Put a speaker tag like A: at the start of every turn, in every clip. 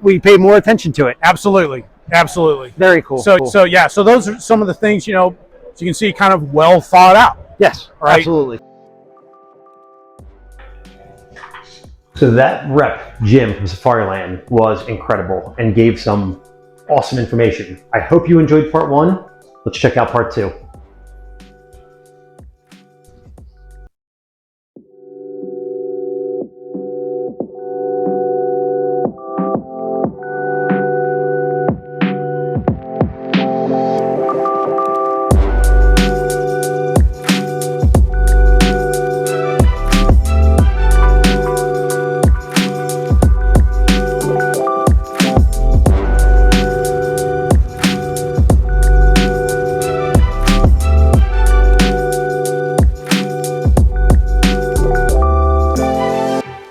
A: we pay more attention to it.
B: Absolutely. Absolutely.
A: Very cool.
B: So yeah, so those are some of the things, you know, so you can see kind of well thought out.
A: Yes,
B: right?
A: Absolutely.
C: So that rep, Jim from Safariland, was incredible and gave some awesome information. I hope you enjoyed part 1. Let's check out part 2.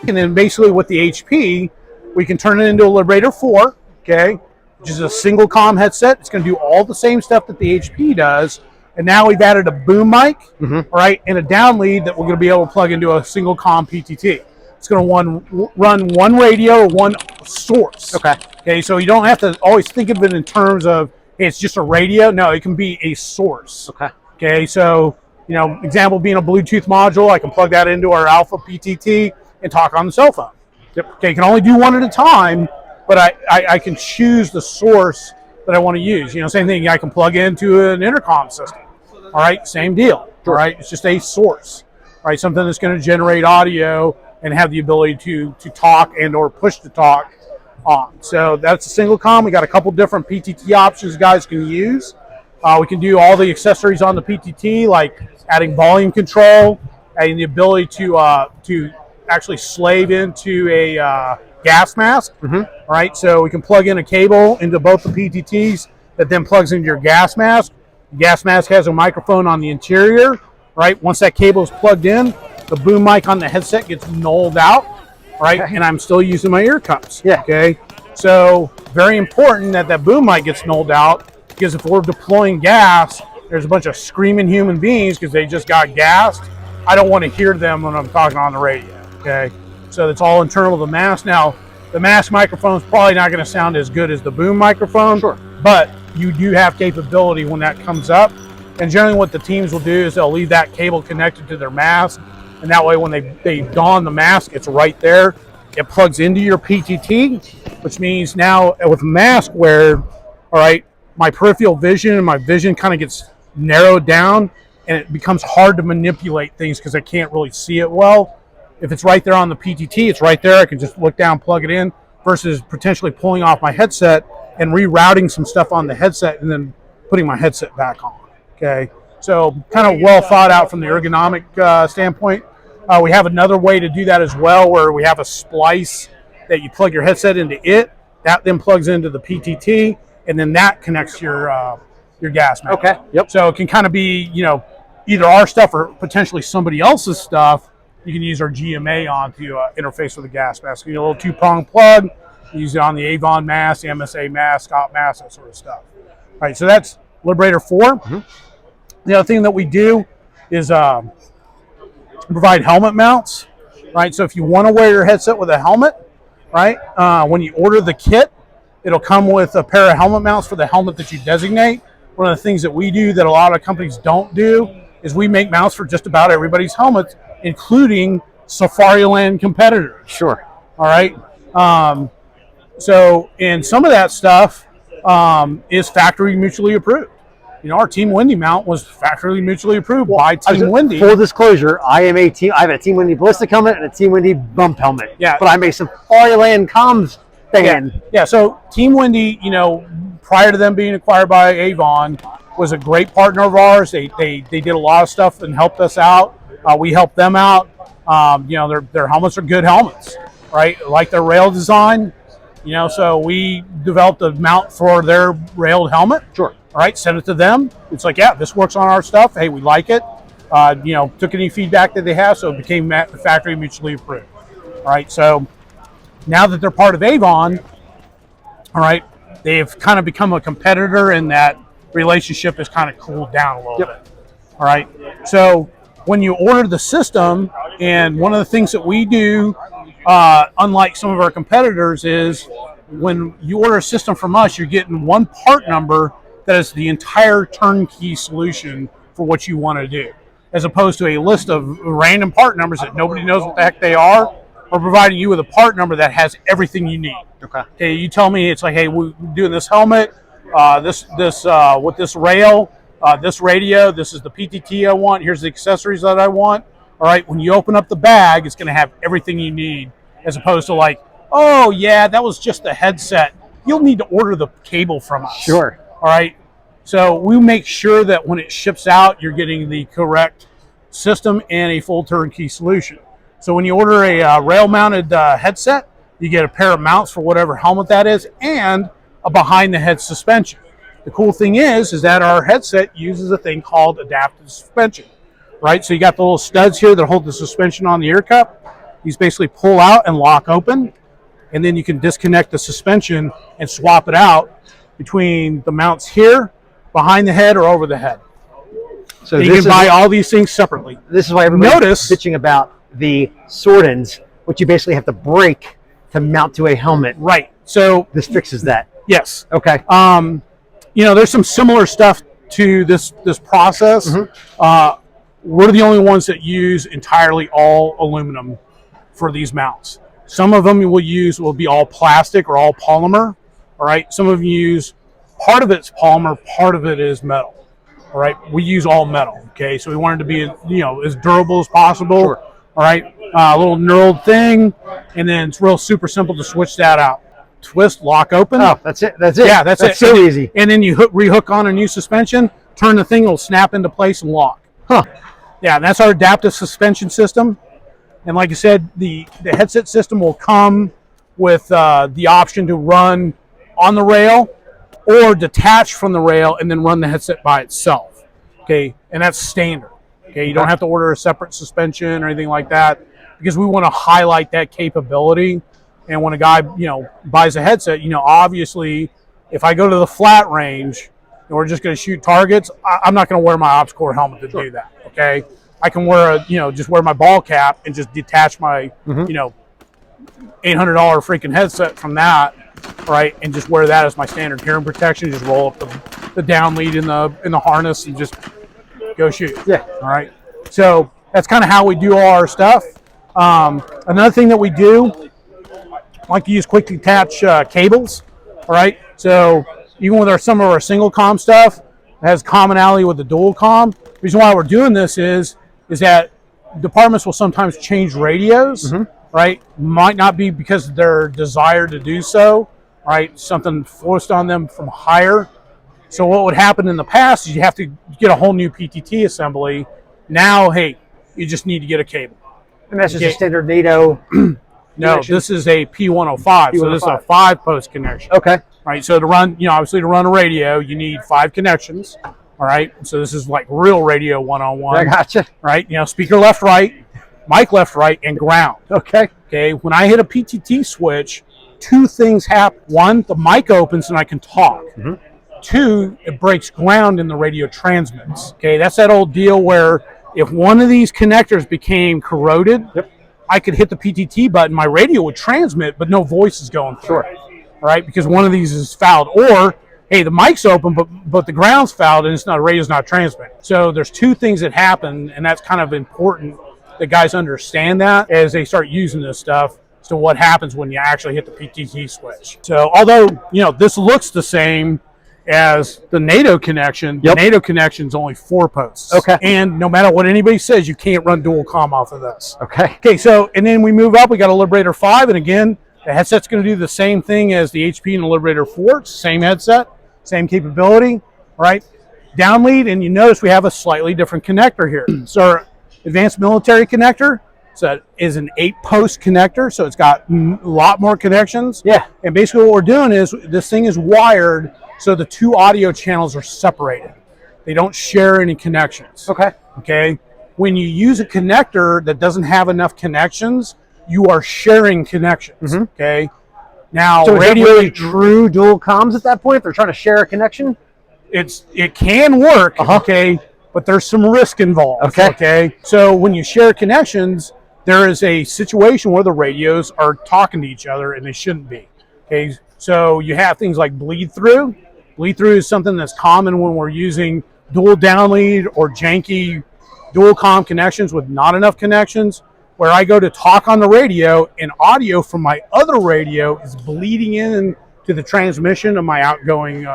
B: And then basically with the HP, we can turn it into a Liberator 4, okay, which is a single comm headset. It's going to do all the same stuff that the HP does. And now we've added a boom mic, all right, and a down lead that we're going to be able to plug into a single comm PTT. It's going to run one radio or one source. Okay, so you don't have to always think of it in terms of, hey, it's just a radio. No, it can be a source. Okay, so, you know, example being a Bluetooth module, I can plug that into our Alpha PTT and talk on the cell phone. Okay, you can only do one at a time, but I can choose the source that I want to use. You know, same thing, I can plug into an intercom system. All right, same deal. All right, it's just a source. All right, something that's going to generate audio and have the ability to talk and or push to talk on. So that's a single comm. We got a couple different PTT options guys can use. We can do all the accessories on the PTT, like adding volume control, adding the ability to actually slave into a gas mask. All right, so we can plug in a cable into both the PTTs that then plugs into your gas mask. The gas mask has a microphone on the interior. Right, once that cable is plugged in, the boom mic on the headset gets nulled out. Right, and I'm still using my ear cups. Okay, so very important that that boom mic gets nulled out, because if we're deploying gas, there's a bunch of screaming human beings because they just got gassed. I don't want to hear them when I'm talking on the radio. Okay, so it's all internal to the mask. Now, the mask microphone is probably not going to sound as good as the boom microphone, but you do have capability when that comes up. And generally what the teams will do is they'll leave that cable connected to their mask, and that way when they don the mask, it's right there. It plugs into your PTT, which means now with mask wear, all right, my peripheral vision and my vision kind of gets narrowed down, and it becomes hard to manipulate things because I can't really see it well. If it's right there on the PTT, it's right there. I can just look down, plug it in, versus potentially pulling off my headset and rerouting some stuff on the headset and then putting my headset back on. Okay, so kind of well thought out from the ergonomic standpoint. We have another way to do that as well, where we have a splice that you plug your headset into it. That then plugs into the PTT, and then that connects your gas mask. So it can kind of be, you know, either our stuff or potentially somebody else's stuff. You can use our GMA on to interface with the gas mask. You know, a little two-prong plug. You use it on the Avon mask, the MSA mask, Scott mask, that sort of stuff. All right, so that's Liberator 4. The other thing that we do is provide helmet mounts. Right, so if you want to wear your headset with a helmet, right, when you order the kit, it'll come with a pair of helmet mounts for the helmet that you designate. One of the things that we do that a lot of companies don't do is we make mounts for just about everybody's helmets, including Safariland competitors. All right. So, and some of that stuff is factory mutually approved. You know, our Team Wendy mount was factory mutually approved by Team Wendy.
A: Full disclosure, I have a Team Wendy ballistic helmet and a Team Wendy bump helmet. But I'm a Safariland comms fan.
B: So Team Wendy, you know, prior to them being acquired by Avon, was a great partner of ours. They did a lot of stuff and helped us out. We helped them out. You know, their helmets are good helmets, right? Like their rail design, you know, so we developed a mount for their railed helmet. All right, sent it to them. It's like, yeah, this works on our stuff. Hey, we like it. You know, took any feedback that they have, so it became factory mutually approved. All right, so now that they're part of Avon, all right, they've kind of become a competitor, and that relationship has kind of cooled down a little bit. All right, so when you order the system, and one of the things that we do, unlike some of our competitors, is when you order a system from us, you're getting one part number that is the entire turnkey solution for what you want to do, as opposed to a list of random part numbers that nobody knows what the heck they are, or providing you with a part number that has everything you need. Okay, you tell me it's like, hey, we're doing this helmet, with this rail, this radio, this is the PTT I want, here's the accessories that I want. All right, when you open up the bag, it's going to have everything you need, as opposed to like, oh yeah, that was just the headset. You'll need to order the cable from us.
A: Sure.
B: All right. So we make sure that when it ships out, you're getting the correct system and a full turnkey solution. So when you order a rail-mounted headset, you get a pair of mounts for whatever helmet that is, and a behind-the-head suspension. The cool thing is that our headset uses a thing called adaptive suspension, right? So you got the little studs here that hold the suspension on the ear cup. These basically pull out and lock open, and then you can disconnect the suspension and swap it out between the mounts here, behind the head, or over the head. So you can buy all these things separately.
A: This is why everybody's bitching about the sword-ins, which you basically have to break to mount to a helmet.
B: Right. So
A: this fixes that.
B: Yes.
A: Okay.
B: There's some similar stuff to this process. We're the only ones that use entirely all aluminum for these mounts. Some of them will be all plastic or all polymer. All right. Some of them use part of it's polymer, part of it is metal. All right. We use all metal. Okay. So we wanted to be, as durable as possible.
A: Sure.
B: All right. A little knurled thing, and then it's real super simple to switch that out. Twist, lock open.
A: Oh, that's it. That's it.
B: Yeah, that's it.
A: So easy.
B: And then you rehook on a new suspension, turn the thing, it'll snap into place and lock.
A: Huh.
B: Yeah, and that's our adaptive suspension system. And like I said, the headset system will come with the option to run on the rail or detach from the rail and then run the headset by itself. Okay, and that's standard. Okay, you don't have to order a separate suspension or anything like that, because we want to highlight that capability. And when a guy, buys a headset, obviously, if I go to the flat range and we're just going to shoot targets, I'm not going to wear my ops core helmet to do that. Okay, I can wear just wear my ball cap and just detach my, $800 freaking headset from that, right, and just wear that as my standard hearing protection. Just roll up the down lead in the harness and just go shoot.
A: Yeah.
B: All right. So that's kind of how we do all our stuff. Another thing that we do, I like to use quick detach cables. All right. So even with some of our single com stuff, it has commonality with the dual com. The reason why we're doing this is that departments will sometimes change radios. Right. Might not be because of their desire to do so. Right. Something forced on them from higher. So what would happen in the past is you have to get a whole new PTT assembly. Now, hey, you just need to get a cable.
A: And that's just a standard NATO.
B: No, this is a P105. So this is a 5-post connection.
A: Okay.
B: Right. So to run, obviously to run a radio, you need 5 connections. All right. So this is like real radio 101.
A: I gotcha.
B: Right. Speaker left, right, mic left, right, and ground.
A: Okay.
B: Okay. When I hit a PTT switch, 2 things happen. 1, the mic opens and I can talk. 2, it breaks ground and the radio transmits. Okay, that's that old deal where if one of these connectors became corroded, I could hit the PTT button, my radio would transmit, but no voice is going through. Right, because one of these is fouled. Or, hey, the mic's open, but the ground's fouled and the radio's not transmitting. So there's 2 things that happen, and that's kind of important that guys understand that as they start using this stuff. So what happens when you actually hit the PTT switch. So although, this looks the same as the NATO connection, the NATO connection is only 4 posts.
A: Okay.
B: And no matter what anybody says, you can't run dual comm off of this.
A: Okay.
B: Okay, so, and then we move up, we got a Liberator 5, and again, the headset's going to do the same thing as the HP and the Liberator 4. It's the same headset, same capability, right? Down lead, and you notice we have a slightly different connector here. So our advanced military connector, so is an 8-post connector, so it's got a lot more connections.
A: Yeah.
B: And basically what we're doing is this thing is wired so the 2 audio channels are separated. They don't share any connections.
A: Okay.
B: Okay. When you use a connector that doesn't have enough connections, you are sharing connections. Okay. Now,
A: so is it really true dual comms at that point if they're trying to share a connection?
B: It can work. Okay. But there's some risk involved. Okay. So when you share connections, there is a situation where the radios are talking to each other and they shouldn't be. Okay. So you have things like bleed through. Bleed through is something that's common when we're using dual downlead or janky dual comm connections with not enough connections, where I go to talk on the radio and audio from my other radio is bleeding in to the transmission of my outgoing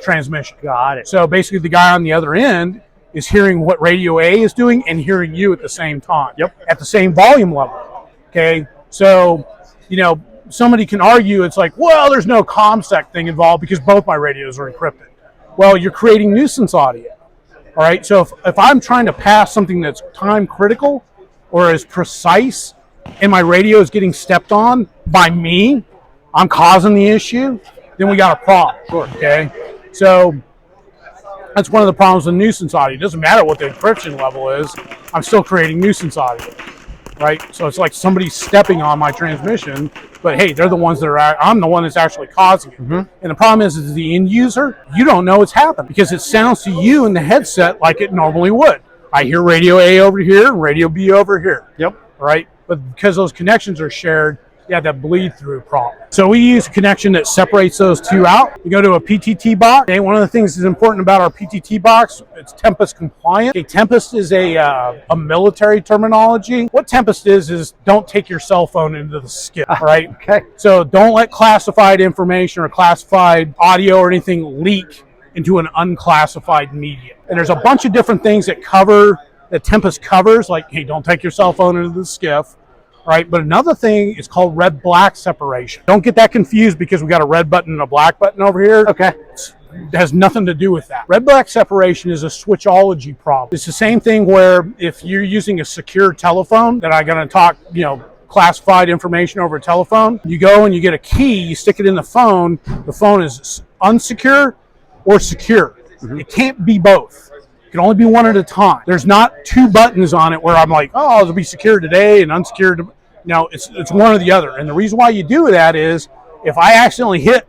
B: transmission.
A: Got it.
B: So basically the guy on the other end is hearing what radio A is doing and hearing you at the same time.
A: Yep.
B: At the same volume level. Okay. So, you know, somebody can argue it's like, well, there's no ComSec thing involved because both my radios are encrypted. Well, you're creating nuisance audio. All right. So if I'm trying to pass something that's time critical or is precise and my radio is getting stepped on by me, I'm causing the issue, then we got a problem.
A: Sure.
B: Okay. So that's one of the problems with nuisance audio. It doesn't matter what the encryption level is, I'm still creating nuisance audio. Right? So it's like somebody's stepping on my transmission, but hey, they're the ones that are, I'm the one that's actually causing it. And the problem is the end user, you don't know what's happened because it sounds to you in the headset like it normally would. I hear radio A over here and radio B over here.
A: Yep.
B: Right? But because those connections are shared, you have that bleed through problem. So we use a connection that separates those two out. We go to a PTT box. Okay, one of the things that's important about our PTT box, it's Tempest compliant. Okay, Tempest is a military terminology. What Tempest is don't take your cell phone into the skip, right?
A: Okay.
B: So don't let classified information or classified audio or anything leak into an unclassified medium. And there's a bunch of different things that Tempest covers, like, hey, don't take your cell phone into the skiff. Right, but another thing is called red-black separation. Don't get that confused because we got a red button and a black button over here.
A: Okay.
B: It has nothing to do with that. Red-black separation is a switchology problem. It's the same thing where if you're using a secure telephone that I'm going to talk, classified information over a telephone, you go and you get a key, you stick it in the phone is unsecure or secure. It can't be both. It can only be one at a time. There's not two buttons on it where I'm like, oh, it'll be secure today and unsecured. No, it's one or the other. And the reason why you do that is if I accidentally hit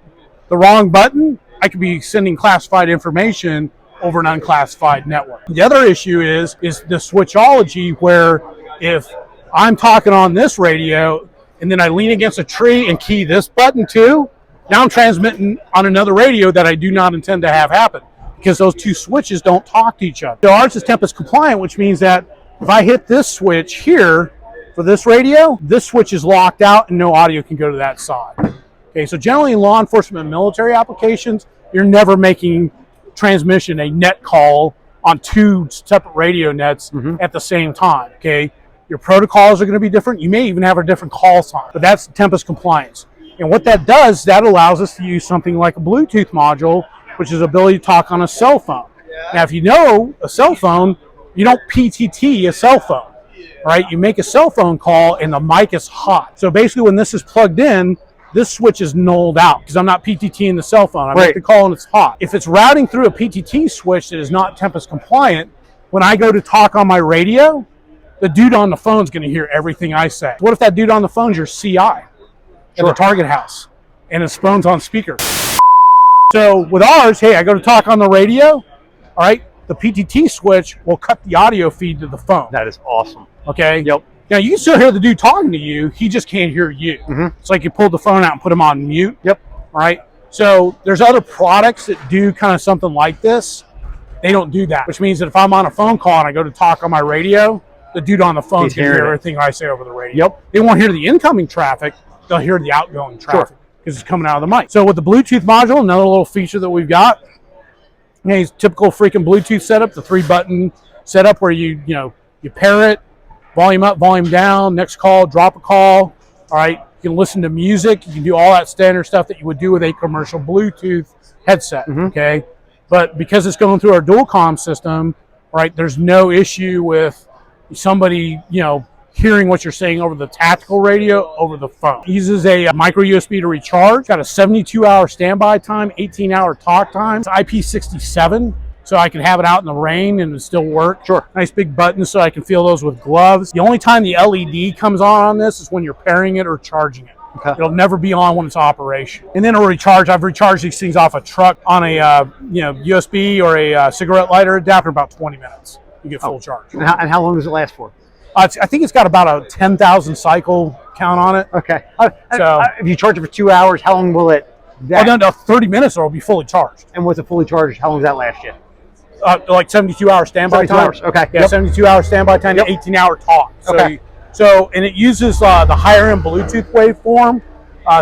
B: the wrong button, I could be sending classified information over an unclassified network. The other issue is the switchology, where if I'm talking on this radio and then I lean against a tree and key this button too, now I'm transmitting on another radio that I do not intend to have happen because those two switches don't talk to each other. So ours is Tempest compliant, which means that if I hit this switch here for this radio, this switch is locked out and no audio can go to that side. Okay, so generally in law enforcement and military applications, you're never making transmission a net call on two separate radio nets at the same time. Okay, your protocols are going to be different. You may even have a different call sign, but that's Tempest compliance. And what that does, that allows us to use something like a Bluetooth module, which is ability to talk on a cell phone. Now, if you know a cell phone, you don't PTT a cell phone, right? You make a cell phone call and the mic is hot. So basically when this is plugged in, this switch is nulled out because I'm not PTTing the cell phone. I make the call and it's hot. If it's routing through a PTT switch that is not Tempest compliant, when I go to talk on my radio, the dude on the phone is going to hear everything I say. What if that dude on the phone is your CI at the target house and his phone's on speaker? So with ours, hey, I go to talk on the radio, all right, the PTT switch will cut the audio feed to the phone.
A: That is awesome.
B: Okay?
A: Yep.
B: Now, you can still hear the dude talking to you, he just can't hear you. It's like you pulled the phone out and put him on mute.
A: Yep.
B: All right? So there's other products that do kind of something like this. They don't do that, which means that if I'm on a phone call and I go to talk on my radio, the dude on the phone can hear everything I say over the radio.
A: Yep.
B: They won't hear the incoming traffic, they'll hear the outgoing traffic. Because it's coming out of the mic. So with the Bluetooth module, another little feature that we've got, typical freaking Bluetooth setup, the 3-button setup where you pair it, volume up, volume down, next call, drop a call. All right, you can listen to music, you can do all that standard stuff that you would do with a commercial Bluetooth headset. Okay, but because it's going through our dual comm system, right, there's no issue with somebody hearing what you're saying over the tactical radio over the phone. It uses a micro USB to recharge. Got a 72-hour standby time, 18-hour talk time. It's IP67, so I can have it out in the rain and it still work. Nice big buttons so I can feel those with gloves. The only time the LED comes on this is when you're pairing it or charging it. It'll never be on when it's operational. And then it'll recharge. I've recharged these things off a truck on a USB or a cigarette lighter adapter in about 20 minutes. You get full charge.
A: And how long does it last for?
B: I think it's got about a 10,000 cycle count on it.
A: Okay. So if you charge it for 2 hours, how long will it That,
B: no, 30 minutes or it'll be fully charged.
A: and once it fully charged, how long does that last you?
B: Like 72 hour standby
A: 72
B: time.
A: hours, okay.
B: Yeah,
A: Yep.
B: 72 hour standby time,
A: Yep.
B: 18-hour talk. So,
A: Okay.
B: and it uses the higher end Bluetooth waveform.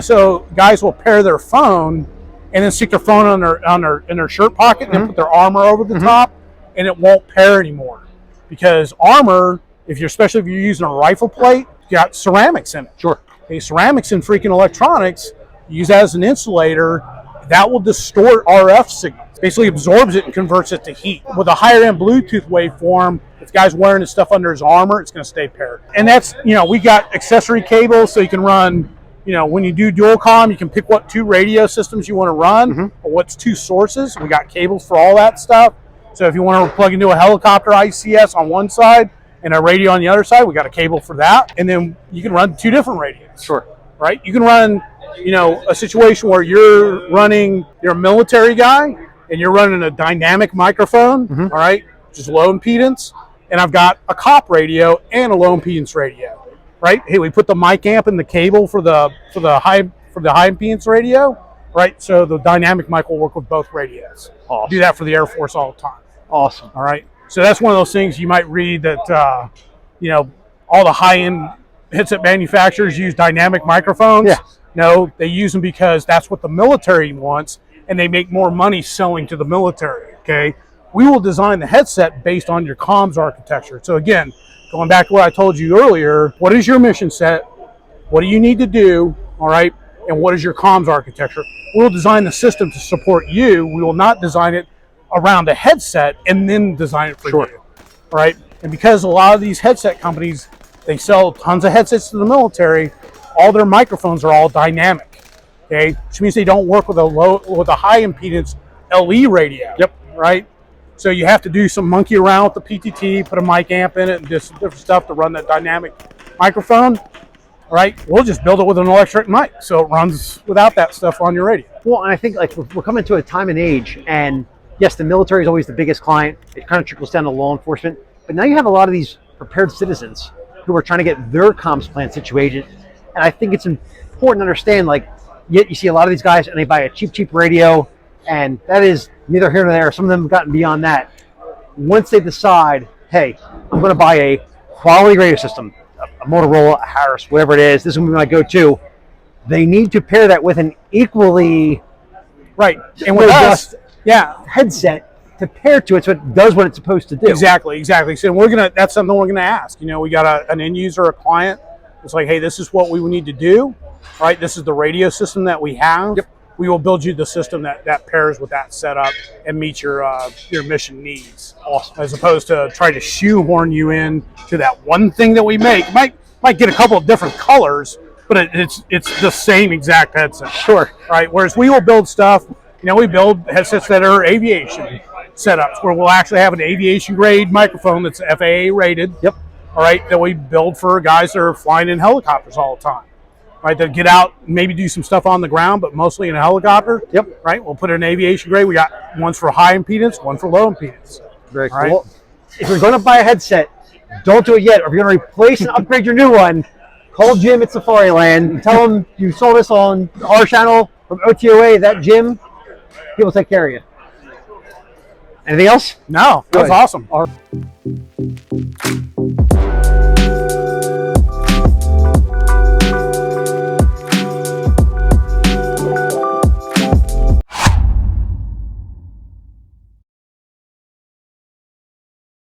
B: So guys will pair their phone and then stick their phone in their shirt pocket and then put their armor over the top, and it won't pair anymore. Because armor, especially if you're using a rifle plate, you got ceramics in it.
A: Sure.
B: Okay, ceramics in freaking electronics, use that as an insulator, that will distort RF signals. Basically absorbs it and converts it to heat. With a higher end Bluetooth waveform, if the guy's wearing his stuff under his armor, it's going to stay paired. And that's, we got accessory cables so you can run, when you do dual comm, you can pick what 2 radio systems you want to run or what's 2 sources. We got cables for all that stuff. So if you want to plug into a helicopter ICS on one side and a radio on the other side, we got a cable for that. And then you can run 2 different radios.
A: Sure.
B: Right? You can run, a situation where you're a military guy and you're running a dynamic microphone, all right, which is low impedance, and I've got a cop radio and a low impedance radio, right? Hey, we put the mic amp in the cable for the high impedance radio, right? So the dynamic mic will work with both radios.
A: Awesome.
B: Do that for the Air Force all the time.
A: Awesome.
B: All right. So that's one of those things you might read that, all the high-end headset manufacturers use dynamic microphones.
A: Yeah.
B: No, they use them because that's what the military wants, and they make more money selling to the military, okay? We will design the headset based on your comms architecture. So again, going back to what I told you earlier, what is your mission set? What do you need to do, all right? And what is your comms architecture? We'll design the system to support you. We will not design it around a headset and then design it for you, all right? And because a lot of these headset companies, they sell tons of headsets to the military, all their microphones are all dynamic, okay? Which means they don't work with a high impedance LE radio, right? So you have to do some monkey around with the PTT, put a mic amp in it, and do some different stuff to run that dynamic microphone, all right? We'll just build it with an electric mic, so it runs without that stuff on your radio.
A: Well, and I think we're coming to a time and age, and yes, the military is always the biggest client. It kind of trickles down to law enforcement, but now you have a lot of these prepared citizens who are trying to get their comms plan situated. And I think it's important to understand, yet you see a lot of these guys and they buy a cheap radio, and that is neither here nor there. Some of them have gotten beyond that. Once they decide, hey, I'm going to buy a quality radio system, a Motorola, a Harris, whatever it is, this is going to be my go-to, they need to pair that with an equally
B: and with us,
A: headset to pair to it so it does what it's supposed to do.
B: Exactly. So that's something we're gonna ask. We got an end user, a client. It's like, hey, this is what we need to do, right? This is the radio system that we have. We will build you the system that pairs with that setup and meet your mission needs. Awesome. As opposed to try to shoehorn you in to that one thing that we make. Might get a couple of different colors, but it's the same exact headset.
A: Sure.
B: Right. Whereas we will build stuff. We build headsets that are aviation setups where we'll actually have an aviation grade microphone that's FAA rated. All right, that we build for guys that are flying in helicopters all the time. Right, that get out, maybe do some stuff on the ground, but mostly in a helicopter. Right, we'll put it in aviation grade. We got ones for high impedance, one for low impedance.
A: Very cool. Right? If you're going to buy a headset, don't do it yet. Or if you're going to replace and upgrade your new one, call Jim at Safariland. Tell him you saw this on our channel from OTOA. That Jim, he will take care of you. Anything else?
B: No, that was awesome.